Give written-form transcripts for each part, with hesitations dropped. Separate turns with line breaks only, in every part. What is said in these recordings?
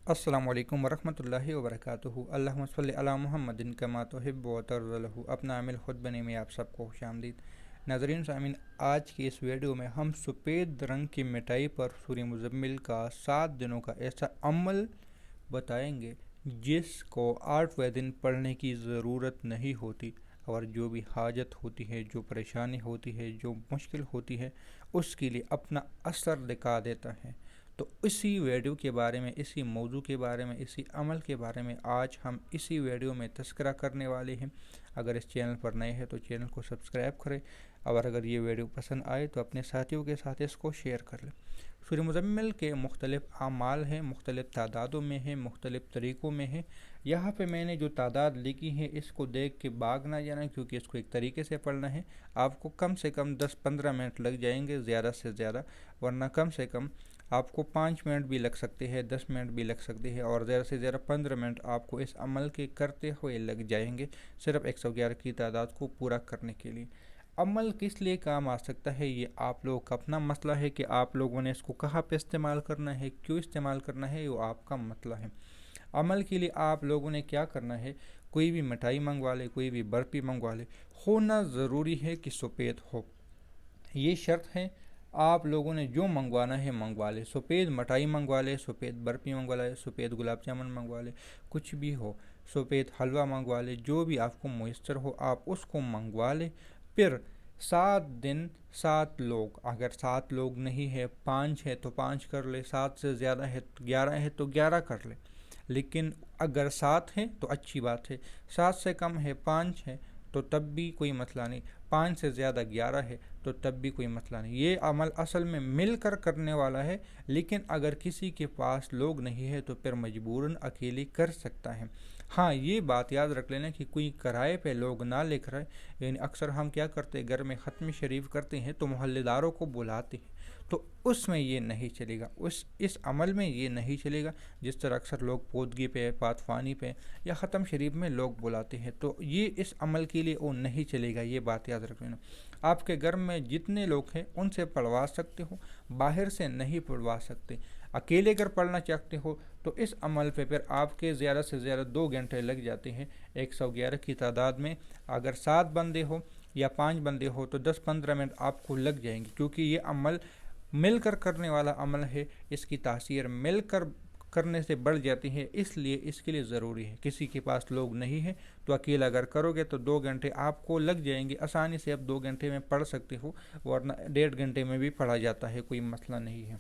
السلام علیکم ورحمۃ اللہ وبرکاتہ۔ اللہم صلی علی محمد کما تحب و ترضى اپنا عمل خود بنے میں آپ سب کو خوش آمدید۔ ناظرین سامعین، آج کی اس ویڈیو میں ہم سفید رنگ کی مٹائی پر سورہ مزمل کا 7 دنوں کا ایسا عمل بتائیں گے جس کو 8ویں دن پڑھنے کی ضرورت نہیں ہوتی، اور جو بھی حاجت ہوتی ہے، جو پریشانی ہوتی ہے، جو مشکل ہوتی ہے، اس کے لیے اپنا اثر دکھا دیتا ہے۔ تو اسی ویڈیو کے بارے میں، اسی موضوع کے بارے میں، اسی عمل کے بارے میں آج ہم اسی ویڈیو میں تذکرہ کرنے والے ہیں۔ اگر اس چینل پر نئے ہیں تو چینل کو سبسکرائب کریں، اور اگر یہ ویڈیو پسند آئے تو اپنے ساتھیوں کے ساتھ اس کو شیئر کر لیں۔ سورہ مزمل کے مختلف اعمال ہیں، مختلف تعدادوں میں ہیں، مختلف طریقوں میں ہیں۔ یہاں پہ میں نے جو تعداد لکھی ہے اس کو دیکھ کے باگ نہ جانا، کیونکہ اس کو ایک طریقے سے پڑھنا ہے۔ آپ کو کم سے کم 10-15 منٹ لگ جائیں گے، زیادہ سے زیادہ، ورنہ کم سے کم آپ کو 5 منٹ بھی لگ سکتے ہیں، 10 منٹ بھی لگ سکتے ہیں، اور زیادہ سے زیادہ 15 منٹ آپ کو اس عمل کے کرتے ہوئے لگ جائیں گے، صرف 111 کی تعداد کو پورا کرنے کے لیے۔ عمل کس لیے کام آ سکتا ہے، یہ آپ لوگوں کا اپنا مسئلہ ہے کہ آپ لوگوں نے اس کو کہاں پہ استعمال کرنا ہے، کیوں استعمال کرنا ہے، وہ آپ کا مسئلہ ہے۔ عمل کے لیے آپ لوگوں نے کیا کرنا ہے، کوئی بھی مٹھائی منگوا لے، کوئی بھی برفی منگوا لے، ہونا ضروری ہے کہ سفید ہو، یہ شرط ہے۔ آپ لوگوں نے جو منگوانا ہے منگوا لے، سفید مٹھائی منگوا لے، سفید برفی منگوا لے، سفید گلاب جامن منگوا لے، کچھ بھی ہو، سفید حلوہ منگوا لے، جو بھی آپ کو میسر ہو آپ اس کو منگوا لے۔ پھر 7 دن 7 لوگ، اگر 7 لوگ نہیں ہے، 5 ہے تو 5 کر لے، 7 سے زیادہ ہے 11 ہے تو 11 کر لے، لیکن اگر 7 ہے تو اچھی بات ہے، 7 سے کم ہے، 5 ہے تو تب بھی کوئی مسئلہ نہیں، 5 سے زیادہ 11 ہے تو تب بھی کوئی مسئلہ نہیں۔ یہ عمل اصل میں مل کر کرنے والا ہے، لیکن اگر کسی کے پاس لوگ نہیں ہے تو پھر مجبوراً اکیلے کر سکتا ہے۔ ہاں، یہ بات یاد رکھ لینا کہ کوئی کرائے پہ لوگ نہ لکھ رہے، یعنی اکثر ہم کیا کرتے ہیں، گھر میں ختم شریف کرتے ہیں تو محلے داروں کو بلاتے ہیں، تو اس میں یہ نہیں چلے گا، اس عمل میں یہ نہیں چلے گا۔ جس طرح اکثر لوگ پودگی پہ، پاتفانی پہ یا ختم شریف میں لوگ بلاتے ہیں، تو یہ اس عمل کے لیے وہ نہیں چلے گا، یہ بات یاد رکھ لینا۔ آپ کے گھر میں جتنے لوگ ہیں ان سے پڑھوا سکتے ہو، باہر سے نہیں پڑھوا سکتے۔ اکیلے اگر پڑھنا چاہتے ہو تو اس عمل پہ پھر آپ کے زیادہ سے زیادہ 2 گھنٹے لگ جاتے ہیں 111 کی تعداد میں۔ اگر 7 بندے ہو یا 5 بندے ہو تو 10-15 منٹ آپ کو لگ جائیں گے، کیونکہ یہ عمل مل کر کرنے والا عمل ہے، اس کی تاثیر مل کر کرنے سے بڑھ جاتی ہے، اس لیے اس کے لیے ضروری ہے۔ کسی کے پاس لوگ نہیں ہے تو اکیلا اگر کرو گے تو 2 گھنٹے آپ کو لگ جائیں گے، آسانی سے آپ 2 گھنٹے میں پڑھ سکتے ہو، ورنہ 1.5 گھنٹے میں بھی پڑھا جاتا ہے، کوئی مسئلہ نہیں ہے۔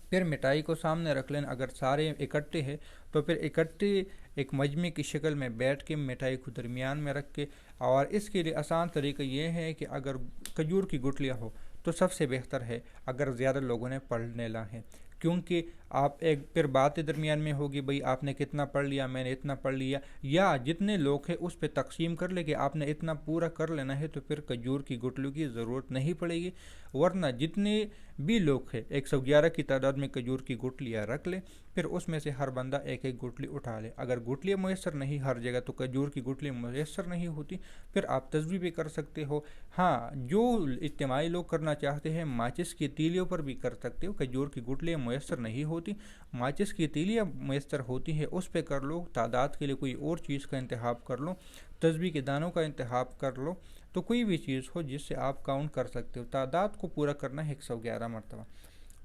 پھر مٹھائی کو سامنے رکھ لینا، اگر سارے اکٹھے ہیں تو پھر اکٹھے ایک مجمع کی شکل میں بیٹھ کے مٹھائی کو درمیان میں رکھ کے، اور اس کے لیے آسان طریقہ یہ ہے کہ اگر کھجور کی گٹلیاں ہو تو سب سے بہتر ہے، اگر زیادہ لوگوں نے پڑھنے لا ہے، کیونکہ آپ ایک پھر بات درمیان میں ہوگی، بھئی آپ نے کتنا پڑھ لیا، میں نے اتنا پڑھ لیا، یا جتنے لوگ ہیں اس پہ تقسیم کر لے کہ آپ نے اتنا پورا کر لینا ہے، تو پھر کھجور کی گٹلیوں کی ضرورت نہیں پڑے گی، ورنہ جتنے بھی لوگ ہیں 111 کی تعداد میں کھجور کی گٹلیاں رکھ لیں، پھر اس میں سے ہر بندہ ایک ایک گٹلی اٹھا لے۔ اگر گٹلیاں میسر نہیں ہر جگہ، تو کھجور کی گٹلی میسر نہیں ہوتی، پھر آپ تصویح بھی کر سکتے ہو۔ ہاں، جو اجتماعی لوگ کرنا چاہتے ہیں ماچس کی تیلیوں پر بھی کر سکتے ہو، کھجور کی گٹلیاں میسر نہیں ہوتی، ماچس کی تیلیاں میسر ہوتی ہے، اس پہ کر لو۔ تعداد کے لیے کوئی اور چیز کا انتخاب کر لو، تصویح کے دانوں کا انتخاب کر لو، تو کوئی بھی چیز ہو جس سے آپ کاؤنٹ کر سکتے ہو۔ تعداد کو پورا کرنا ہے 111 مرتبہ۔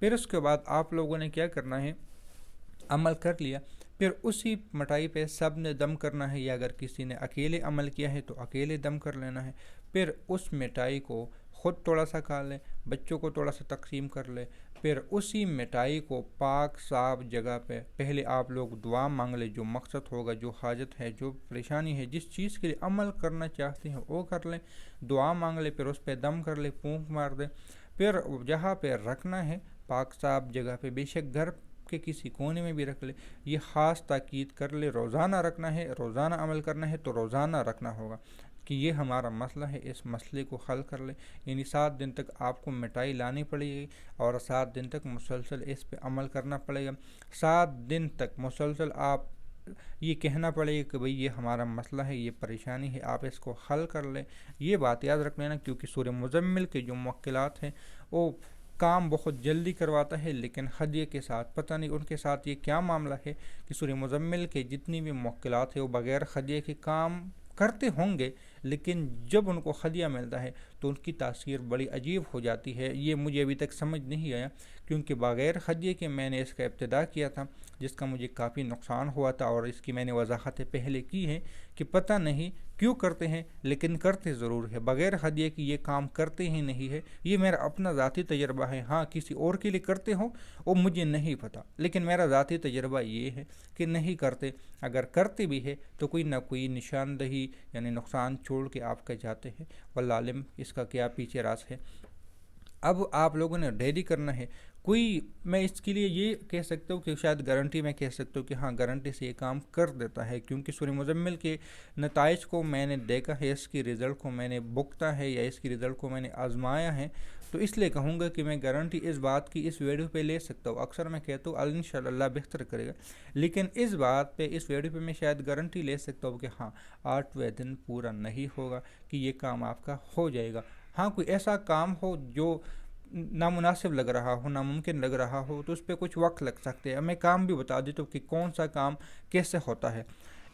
پھر اس کے بعد آپ لوگوں نے کیا کرنا ہے، عمل کر لیا، پھر اسی مٹھائی پہ سب نے دم کرنا ہے، یا اگر کسی نے اکیلے عمل کیا ہے تو اکیلے دم کر لینا ہے۔ پھر اس مٹھائی کو خود تھوڑا سا کھا لے، بچوں کو تھوڑا سا تقسیم کر لے، پھر اسی مٹھائی کو پاک صاف جگہ پہ پہلے آپ لوگ دعا مانگ لے، جو مقصد ہوگا، جو حاجت ہے، جو پریشانی ہے، جس چیز کے لیے عمل کرنا چاہتے ہیں وہ کر لیں، دعا مانگ لے، پھر اس پہ دم کر لے، پھونک مار دے، پھر جہاں پہ رکھنا ہے پاک صاف جگہ پہ، بے شک گھر کے کسی کونے میں بھی رکھ لے، یہ خاص تاکید کر لے، روزانہ رکھنا ہے، روزانہ عمل کرنا ہے تو روزانہ رکھنا ہوگا کہ یہ ہمارا مسئلہ ہے، اس مسئلے کو حل کر لے۔ یعنی 7 دن تک آپ کو مٹھائی لانی پڑے گی، اور 7 دن تک مسلسل اس پہ عمل کرنا پڑے گا۔ 7 دن تک مسلسل آپ یہ کہنا پڑے گا کہ بھئی یہ ہمارا مسئلہ ہے، یہ پریشانی ہے، آپ اس کو حل کر لیں۔ یہ بات یاد رکھ لینا، کیونکہ سورہ مزمل کے جو موکلات ہیں وہ کام بہت جلدی کرواتا ہے، لیکن ہدیے کے ساتھ پتہ نہیں ان کے ساتھ یہ کیا معاملہ ہے کہ سورہ مزمل کے جتنی بھی موکلات ہیں وہ بغیر ہدیے کے کام کرتے ہوں گے، لیکن جب ان کو ہدیہ ملتا ہے تو ان کی تاثیر بڑی عجیب ہو جاتی ہے۔ یہ مجھے ابھی تک سمجھ نہیں آیا، کیونکہ بغیر ہدیے کے میں نے اس کا ابتدا کیا تھا، جس کا مجھے کافی نقصان ہوا تھا، اور اس کی میں نے وضاحتیں پہلے کی ہیں کہ پتہ نہیں کیوں کرتے ہیں، لیکن کرتے ضرور ہے۔ بغیر ہدیے کی یہ کام کرتے ہی نہیں ہے، یہ میرا اپنا ذاتی تجربہ ہے۔ ہاں کسی اور کے لیے کرتے ہوں وہ مجھے نہیں پتہ، لیکن میرا ذاتی تجربہ یہ ہے کہ نہیں کرتے۔ اگر کرتے بھی ہے تو کوئی نہ کوئی نشاندہی یعنی نقصان چھوڑ کے آپ کا جاتے ہیں، واللہ عالم اس کا کیا پیچھے راز ہے۔ اب آپ لوگوں نے ڈیلی کرنا ہے، کوئی میں اس کے لیے یہ کہہ سکتا ہوں کہ شاید گارنٹی میں کہہ سکتا ہوں کہ ہاں گارنٹی سے یہ کام کر دیتا ہے، کیونکہ سورہ مزمل کے نتائج کو میں نے دیکھا ہے، اس کی رزلٹ کو میں نے بکتا ہے یا اس کی رزلٹ کو میں نے آزمایا ہے، تو اس لیے کہوں گا کہ میں گارنٹی اس بات کی اس ویڈیو پہ لے سکتا ہوں۔ اکثر میں کہتا ہوں انشاءاللہ اللہ بہتر کرے گا، لیکن اس بات پہ اس ویڈیو پہ میں شاید گارنٹی لے سکتا ہوں کہ ہاں 8ویں دن پورا نہیں ہوگا کہ یہ کام آپ کا ہو جائے گا۔ ہاں کوئی ایسا کام ہو جو نامناسب لگ رہا ہو، ناممکن لگ رہا ہو، تو اس پہ کچھ وقت لگ سکتے ہیں۔ میں کام بھی بتا دیتا ہوں کہ کون سا کام کیسے ہوتا ہے۔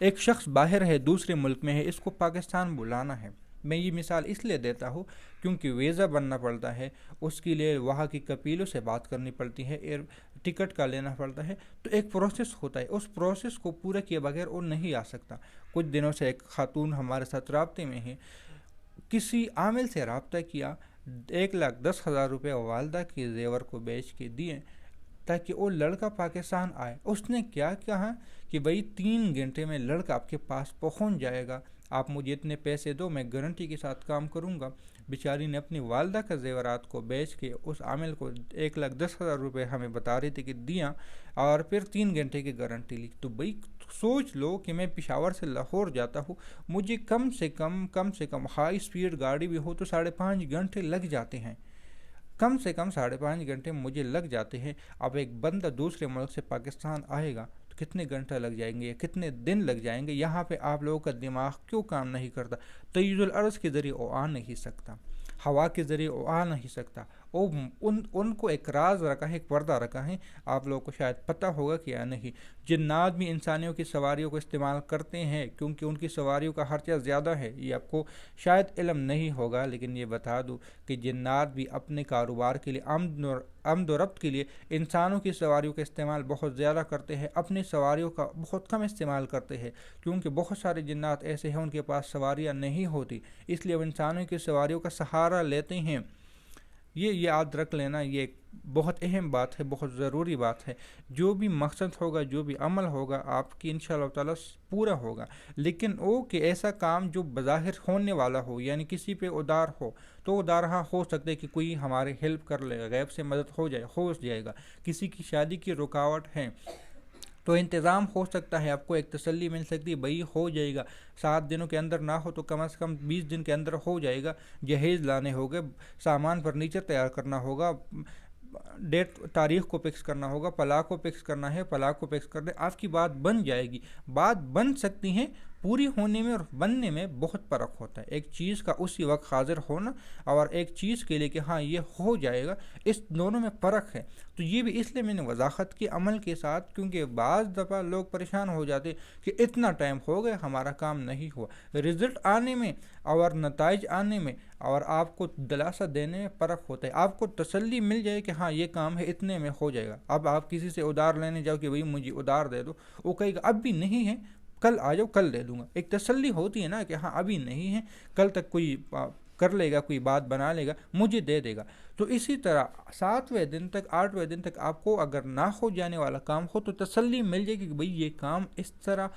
ایک شخص باہر ہے، دوسرے ملک میں ہے، اس کو پاکستان بلانا ہے۔ میں یہ مثال اس لیے دیتا ہوں کیونکہ ویزا بننا پڑتا ہے، اس کے لیے وہاں کی کپیلوں سے بات کرنی پڑتی ہے، ایئر ٹکٹ کا لینا پڑتا ہے، تو ایک پروسیس ہوتا ہے، اس پروسیس کو پورا کیے بغیر وہ نہیں آ سکتا۔ کچھ دنوں سے ایک خاتون ہمارے ساتھ رابطے میں ہے، کسی عامل سے رابطہ کیا، 1,10,000 روپے والدہ کے زیور کو بیچ کے دیے تاکہ وہ لڑکا پاکستان آئے۔ اس نے کیا کہا کہ بھائی 3 گھنٹے میں لڑکا آپ کے پاس پہنچ جائے گا، آپ مجھے اتنے پیسے دو، میں گارنٹی کے ساتھ کام کروں گا۔ بیچاری نے اپنی والدہ کا زیورات کو بیچ کے اس عامل کو 1,10,000 روپے ہمیں بتا رہی تھی کہ دیا، اور پھر 3 گھنٹے کی گارنٹی لی۔ تو بھائی سوچ لو کہ میں پشاور سے لاہور جاتا ہوں، مجھے کم سے کم ہائی سپیڈ گاڑی بھی ہو تو 5.5 گھنٹے لگ جاتے ہیں، کم سے کم 5.5 گھنٹے مجھے لگ جاتے ہیں۔ اب ایک بندہ دوسرے ملک سے پاکستان آئے گا تو کتنے گھنٹے لگ جائیں گے یا کتنے دن لگ جائیں گے؟ یہاں پہ آپ لوگوں کا دماغ کیوں کام نہیں کرتا؟ تیز العرض کے ذریعے وہ آ نہیں سکتا، ہوا کے ذریعے وہ آ نہیں سکتا، وہ ان کو ایک راز رکھا ہے، ایک پردہ رکھا ہے، آپ لوگوں کو شاید پتہ ہوگا کہ یا نہیں۔ جنات بھی انسانیوں کی سواریوں کو استعمال کرتے ہیں کیونکہ ان کی سواریوں کا خرچہ زیادہ ہے، یہ آپ کو شاید علم نہیں ہوگا، لیکن یہ بتا دوں کہ جنات بھی اپنے کاروبار کے لیے آمد و رفت کے لیے انسانوں کی سواریوں کا استعمال بہت زیادہ کرتے ہیں، اپنی سواریوں کا بہت کم استعمال کرتے ہیں، کیونکہ بہت سارے جنات ایسے ہیں ان کے پاس سواریاں نہیں ہوتی، اس لیے وہ انسانوں کی سواریوں کا سہارا لیتے ہیں۔ یہ یاد رکھ لینا، یہ ایک بہت اہم بات ہے، بہت ضروری بات ہے۔ جو بھی مقصد ہوگا، جو بھی عمل ہوگا آپ کی انشاءاللہ تعالیٰ پورا ہوگا، لیکن وہ کہ ایسا کام جو بظاہر ہونے والا ہو، یعنی کسی پہ ادار ہو، تو ادار ہاں ہو سکتا ہے کہ کوئی ہمارے ہیلپ کر لے گا، غیب سے مدد ہو جائے گا۔ کسی کی شادی کی رکاوٹ ہے تو انتظام ہو سکتا ہے، آپ کو ایک تسلی مل سکتی ہے بھائی ہو جائے گا، 7 دنوں کے اندر نہ ہو تو کم از کم 20 دن کے اندر ہو جائے گا، جہیز لانے ہوگے، سامان فرنیچر تیار کرنا ہوگا، تاریخ کو فکس کرنا ہوگا، پلاح کو فکس کرنا ہے، پلاح کو فکس کرنے آپ کی بات بن جائے گی۔ بات بن سکتی ہیں، پوری ہونے میں اور بننے میں بہت فرق ہوتا ہے۔ ایک چیز کا اسی وقت حاضر ہونا اور ایک چیز کے لیے کہ ہاں یہ ہو جائے گا، اس دونوں میں فرق ہے۔ تو یہ بھی اس لیے میں نے وضاحت کی عمل کے ساتھ، کیونکہ بعض دفعہ لوگ پریشان ہو جاتے کہ اتنا ٹائم ہو گیا ہمارا کام نہیں ہوا۔ رزلٹ آنے میں اور نتائج آنے میں اور آپ کو دلاسا دینے میں فرق ہوتا ہے۔ آپ کو تسلی مل جائے کہ ہاں یہ کام ہے اتنے میں ہو جائے گا۔ اب آپ کسی سے ادار لینے جاؤ کہ بھائی مجھے ادار دے دو، وہ کہے گا اب بھی نہیں ہے، کل آ جاؤ کل دے دوں گا۔ ایک تسلی ہوتی ہے نا کہ ہاں ابھی نہیں ہے، کل تک کوئی کر لے گا، کوئی بات بنا لے گا، مجھے دے دے گا۔ تو اسی طرح 7ویں دن تک 8ویں دن تک آپ کو اگر نہ ہو جانے والا کام ہو تو تسلی مل جائے گی کہ بھئی یہ کام اس طرح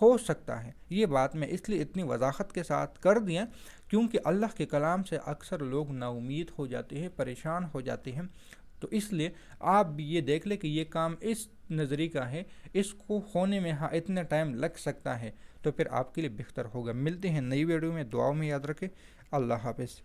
ہو سکتا ہے۔ یہ بات میں اس لیے اتنی وضاحت کے ساتھ کر دیا کیونکہ اللہ کے کلام سے اکثر لوگ نا امید ہو جاتے ہیں، پریشان ہو جاتے ہیں۔ تو اس لیے آپ بھی یہ دیکھ لیں کہ یہ کام اس نظریے کا ہے، اس کو ہونے میں ہاں اتنا ٹائم لگ سکتا ہے، تو پھر آپ کے لیے بہتر ہوگا۔ ملتے ہیں نئی ویڈیو میں، دعاؤں میں یاد رکھیں۔ اللہ حافظ۔